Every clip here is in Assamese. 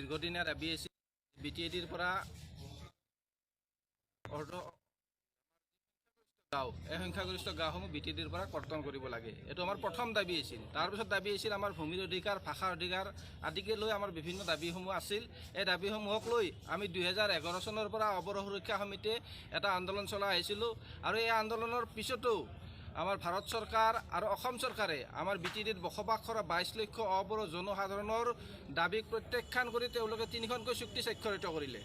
দীৰ্ঘদিনীয়া দাবী আছিল BTADৰ পৰা গাঁও এই সংখ্যাগৰিষ্ঠ গাঁওসমূহ BTADৰ পৰা কৰ্তন কৰিব লাগে। এইটো আমাৰ প্ৰথম দাবী আছিল। তাৰপিছত দাবী আছিল আমাৰ ভূমিৰ অধিকাৰ, ভাষাৰ অধিকাৰ আদিকে লৈ আমাৰ বিভিন্ন দাবীসমূহ আছিল। এই দাবীসমূহক লৈ আমি 2011 চনৰ পৰা অৱৰোহ সুৰক্ষা সমিতিয়ে এটা আন্দোলন চলাই আহিছিলোঁ আৰু এই আন্দোলনৰ পিছতো আমাৰ ভাৰত চৰকাৰ আৰু অসম চৰকাৰে আমাৰ BTADত বসবাস কৰা 22 লক্ষ অবৰো জনসাধাৰণৰ দাবীক প্ৰত্যাখ্যান কৰি তেওঁলোকে 3খনকৈ চুক্তি স্বাক্ষৰিত কৰিলে।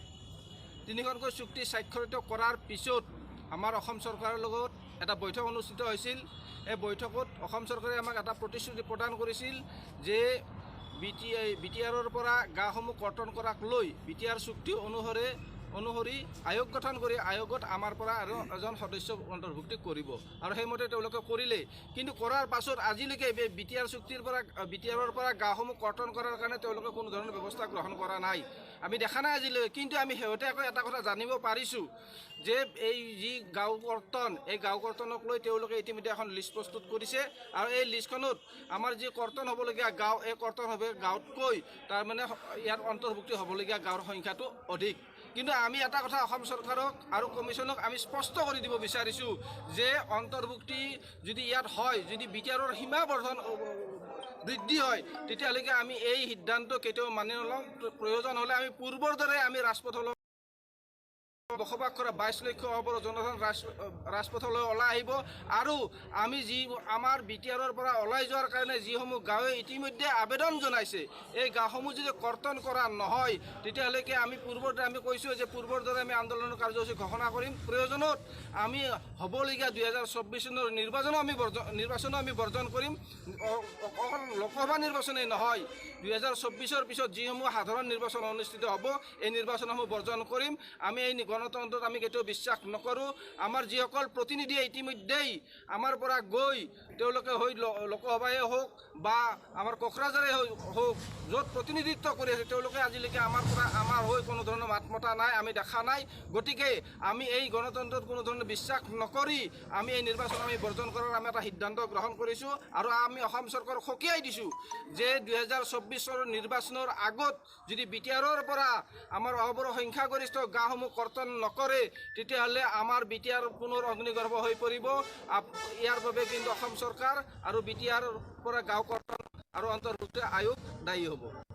3খনকৈ চুক্তি স্বাক্ষৰিত কৰাৰ পিছত আমাৰ অসম চৰকাৰৰ লগত এটা বৈঠক অনুষ্ঠিত হৈছিল। এই বৈঠকত অসম চৰকাৰে আমাক এটা প্ৰতিশ্ৰুতি প্ৰদান কৰিছিল যে BTADৰ পৰা গাঁওসমূহ কৰ্তন কৰাক লৈ BTAD চুক্তি অনুসৰি আয়োগ গঠন কৰি আয়োগত আমাৰ পৰা আৰু এজন সদস্য অন্তৰ্ভুক্তি কৰিব আৰু সেইমতে তেওঁলোকে কৰিলে। কিন্তু কৰাৰ পাছত আজিলৈকে BTAD চুক্তিৰ পৰা BTADৰ পৰা গাঁওসমূহ কৰ্তন কৰাৰ কাৰণে তেওঁলোকে কোনো ধৰণৰ ব্যৱস্থা গ্ৰহণ কৰা নাই, আমি দেখা নাই আজিলৈকে। কিন্তু আমি শেহতীয়াকৈ এটা কথা জানিব পাৰিছোঁ যে এই যি গাঁও কৰ্তন, এই গাঁও কৰ্তনক লৈ তেওঁলোকে ইতিমধ্যে এখন লিষ্ট প্ৰস্তুত কৰিছে আৰু এই লিষ্টখনত আমাৰ যি কৰ্তন হ'বলগীয়া গাঁও, এই কৰ্তন হ'ব গাঁৱতকৈ তাৰমানে ইয়াৰ অন্তৰ্ভুক্তি হ'বলগীয়া গাঁৱৰ সংখ্যাটো অধিক। কিন্তু আমি এটা কথা অসম চৰকাৰক আৰু কমিশ্যনক আমি স্পষ্ট কৰি দিব বিচাৰিছোঁ যে অন্তৰ্ভুক্তি যদি ইয়াত হয়, যদি BTADৰ সীমা বৃদ্ধি হয়, তেতিয়ালৈকে আমি এই সিদ্ধান্ত কেতিয়াও মানি নলওঁ। প্ৰয়োজন হ'লে আমি পূৰ্বৰ দৰে আমি ৰাজপথলৈ বসবাস কৰা 22 লক্ষ অবৰো জনসাধাৰণ ৰাজপথলৈ ওলাই আহিব আৰু আমি যি আমাৰ BTADৰ পৰা ওলাই যোৱাৰ কাৰণে যিসমূহ গাঁৱে ইতিমধ্যে আবেদন জনাইছে, এই গাঁওসমূহ যদি কৰ্তন কৰা নহয় তেতিয়ালৈকে আমি পূৰ্বৰ দৰে আমি কৈছোঁ যে পূৰ্বৰ দৰে আমি আন্দোলনৰ কাৰ্যসূচী ঘোষণা কৰিম। প্ৰয়োজনত আমি হ'বলগীয়া 2024 চনৰ নিৰ্বাচনো আমি বৰ্জন কৰিম। অকল লোকসভা নিৰ্বাচনেই নহয়, 2024 পিছত যিসমূহ সাধাৰণ নিৰ্বাচন অনুষ্ঠিত হ'ব, এই নিৰ্বাচনসমূহ বৰ্জন কৰিম। আমি এই গণতন্ত্ৰত আমি কেতিয়াও বিশ্বাস নকৰোঁ। আমাৰ যিসকল প্ৰতিনিধিয়ে ইতিমধ্যেই আমাৰ পৰা গৈ তেওঁলোকে হৈ লোকসভাই হওক বা আমাৰ কোকৰাঝাৰেই হওক য'ত প্ৰতিনিধিত্ব কৰি আছে, তেওঁলোকে আজিলৈকে আমাৰ হৈ কোনো ধৰণৰ মাত মতা নাই, আমি দেখা নাই। গতিকে আমি এই গণতন্ত্ৰত কোনো ধৰণৰ বিশ্বাস নকৰি আমি এই নিৰ্বাচন আমি বৰ্জন কৰাৰ আমি এটা সিদ্ধান্ত গ্ৰহণ কৰিছোঁ আৰু আমি অসম চৰকাৰক সকীয়াই দিছোঁ যে 2024 চনৰ নিৰ্বাচনৰ আগত যদি BTADৰ পৰা আমাৰ অবৰো সংখ্যাগৰিষ্ঠ গাঁওসমূহ কৰ্তন নকৰে তেতিয়াহ'লে আমাৰ BTAD পুনৰ অগ্নিগৰ্ভ হৈ পৰিব। ইয়াৰ বাবে কিন্তু অসম চৰকাৰ আৰু BTADৰ পৰা গাঁও কৰ্তন আৰু অন্তৰ্ভুক্তি আয়োগ দায়ী হ'ব।